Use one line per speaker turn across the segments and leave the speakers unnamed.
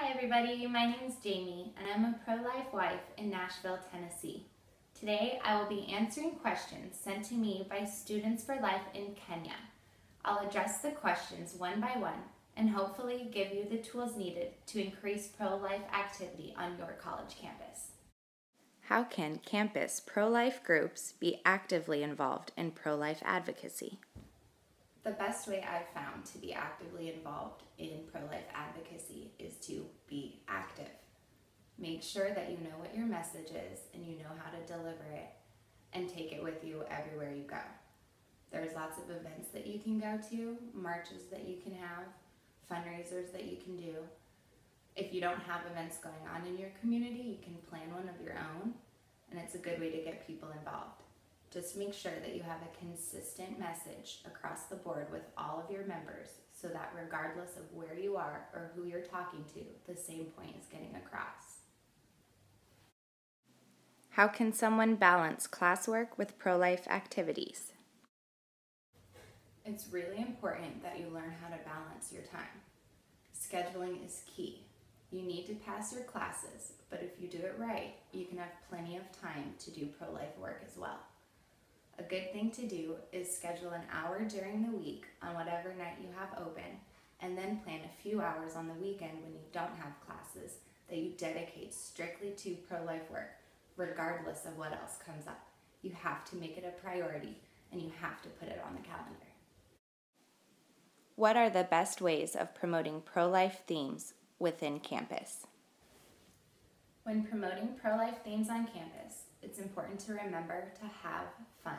Hi everybody, my name is Jamie and I'm a pro-life wife in Nashville, Tennessee. Today I will be answering questions sent to me by Students for Life in Kenya. I'll address the questions one by one and hopefully give you the tools needed to increase pro-life activity on your college campus. How can campus pro-life groups be actively involved in pro-life advocacy? The best way I've found to be actively involved in pro-life advocacy is to be active. Make sure that you know what your message is and you know how to deliver it and take it with you everywhere you go. There's lots of events that you can go to, marches that you can have, fundraisers that you can do. If you don't have events going on in your community, you can plan one of your own, and it's a good way to get people involved. Just make sure that you have a consistent message across the board with all of your members so that regardless of where you are or who you're talking to, the same point is getting across. How can someone balance classwork with pro-life activities? It's really important that you learn how to balance your time. Scheduling is key. You need to pass your classes, but if you do it right, you can have plenty of time to do pro-life work as well. A good thing to do is schedule an hour during the week on whatever night you have open, and then plan a few hours on the weekend when you don't have classes that you dedicate strictly to pro-life work, regardless of what else comes up. You have to make it a priority, and you have to put it on the calendar. What are the best ways of promoting pro-life themes within campus? When promoting pro-life themes on campus, it's important to remember to have fun.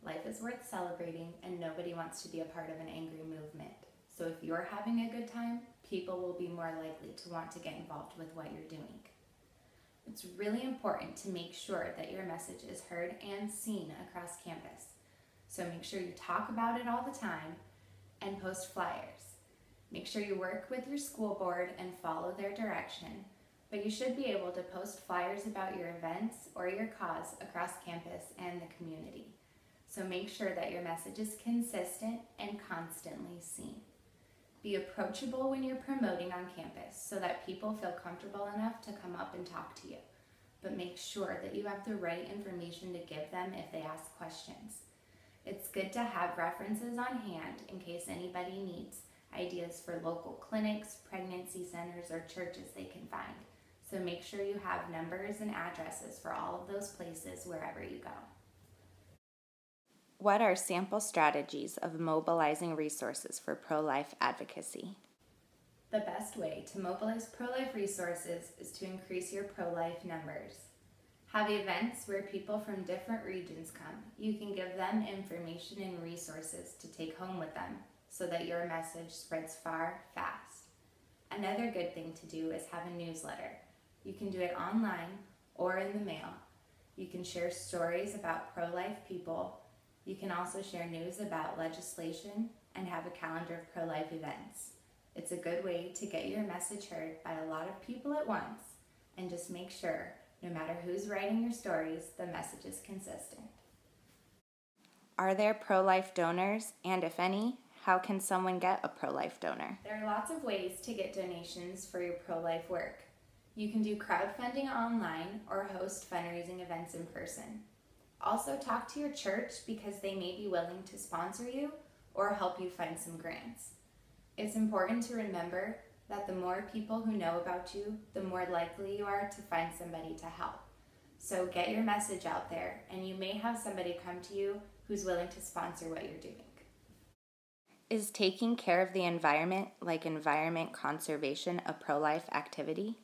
Life is worth celebrating and nobody wants to be a part of an angry movement. So if you're having a good time, people will be more likely to want to get involved with what you're doing. It's really important to make sure that your message is heard and seen across campus. So make sure you talk about it all the time and post flyers. Make sure you work with your school board and follow their direction. But you should be able to post flyers about your events or your cause across campus and the community. So make sure that your message is consistent and constantly seen. Be approachable when you're promoting on campus so that people feel comfortable enough to come up and talk to you. But make sure that you have the right information to give them if they ask questions. It's good to have references on hand in case anybody needs ideas for local clinics, pregnancy centers, or churches they can find. So make sure you have numbers and addresses for all of those places wherever you go. What are sample strategies of mobilizing resources for pro-life advocacy? The best way to mobilize pro-life resources is to increase your pro-life numbers. Have events where people from different regions come. You can give them information and resources to take home with them so that your message spreads far, fast. Another good thing to do is have a newsletter. You can do it online or in the mail. You can share stories about pro-life people. You can also share news about legislation and have a calendar of pro-life events. It's a good way to get your message heard by a lot of people at once, and just make sure, no matter who's writing your stories, the message is consistent. Are there pro-life donors, and if any, how can someone get a pro-life donor? There are lots of ways to get donations for your pro-life work. You can do crowdfunding online or host fundraising events in person. Also talk to your church because they may be willing to sponsor you or help you find some grants. It's important to remember that the more people who know about you, the more likely you are to find somebody to help. So get your message out there and you may have somebody come to you who's willing to sponsor what you're doing. Is taking care of the environment, like environment conservation, a pro-life activity?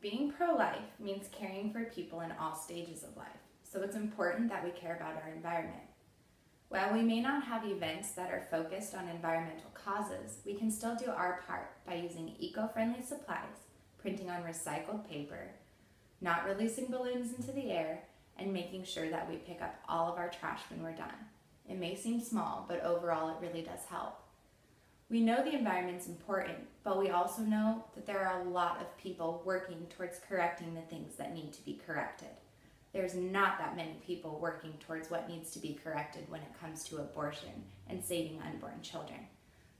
Being pro-life means caring for people in all stages of life, so it's important that we care about our environment. While we may not have events that are focused on environmental causes, we can still do our part by using eco-friendly supplies, printing on recycled paper, not releasing balloons into the air, and making sure that we pick up all of our trash when we're done. It may seem small, but overall it really does help. We know the environment's important, but we also know that there are a lot of people working towards correcting the things that need to be corrected. There's not that many people working towards what needs to be corrected when it comes to abortion and saving unborn children.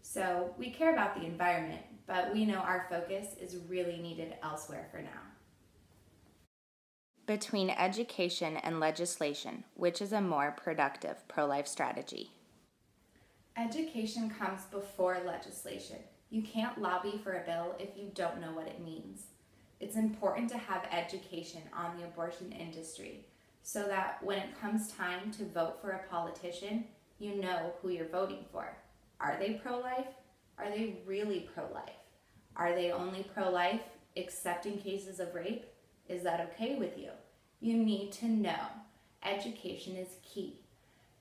So we care about the environment, but we know our focus is really needed elsewhere for now. Between education and legislation, which is a more productive pro-life strategy? Education comes before legislation. You can't lobby for a bill if you don't know what it means. It's important to have education on the abortion industry so that when it comes time to vote for a politician, you know who you're voting for. Are they pro-life? Are they really pro-life? Are they only pro-life except in cases of rape? Is that okay with you? You need to know. Education is key.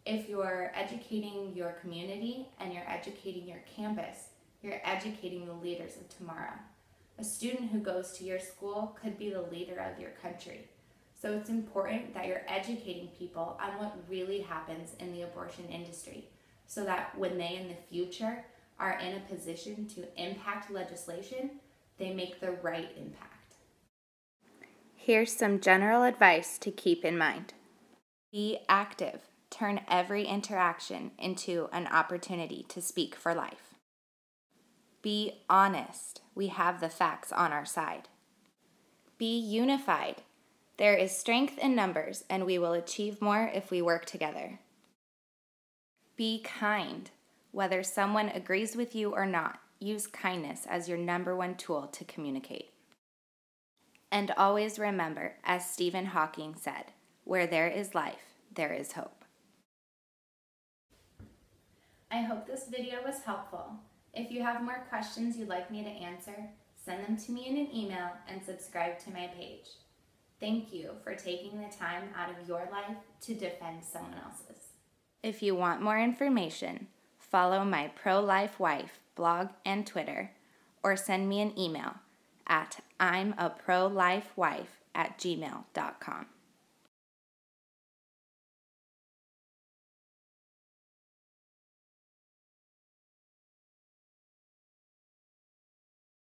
If you're educating your community and you're educating your campus, you're educating the leaders of tomorrow. A student who goes to your school could be the leader of your country. So it's important that you're educating people on what really happens in the abortion industry so that when they in the future are in a position to impact legislation, they make the right impact. Here's some general advice to keep in mind. Be active. Turn every interaction into an opportunity to speak for life. Be honest. We have the facts on our side. Be unified. There is strength in numbers, and we will achieve more if we work together. Be kind. Whether someone agrees with you or not, use kindness as your #1 tool to communicate. And always remember, as Stephen Hawking said, where there is life, there is hope. I hope this video was helpful. If you have more questions you'd like me to answer, send them to me in an email and subscribe to my page. Thank you for taking the time out of your life to defend someone else's. If you want more information, follow my Pro-Life Wife blog and Twitter, or send me an email at imaprolifewife@gmail.com.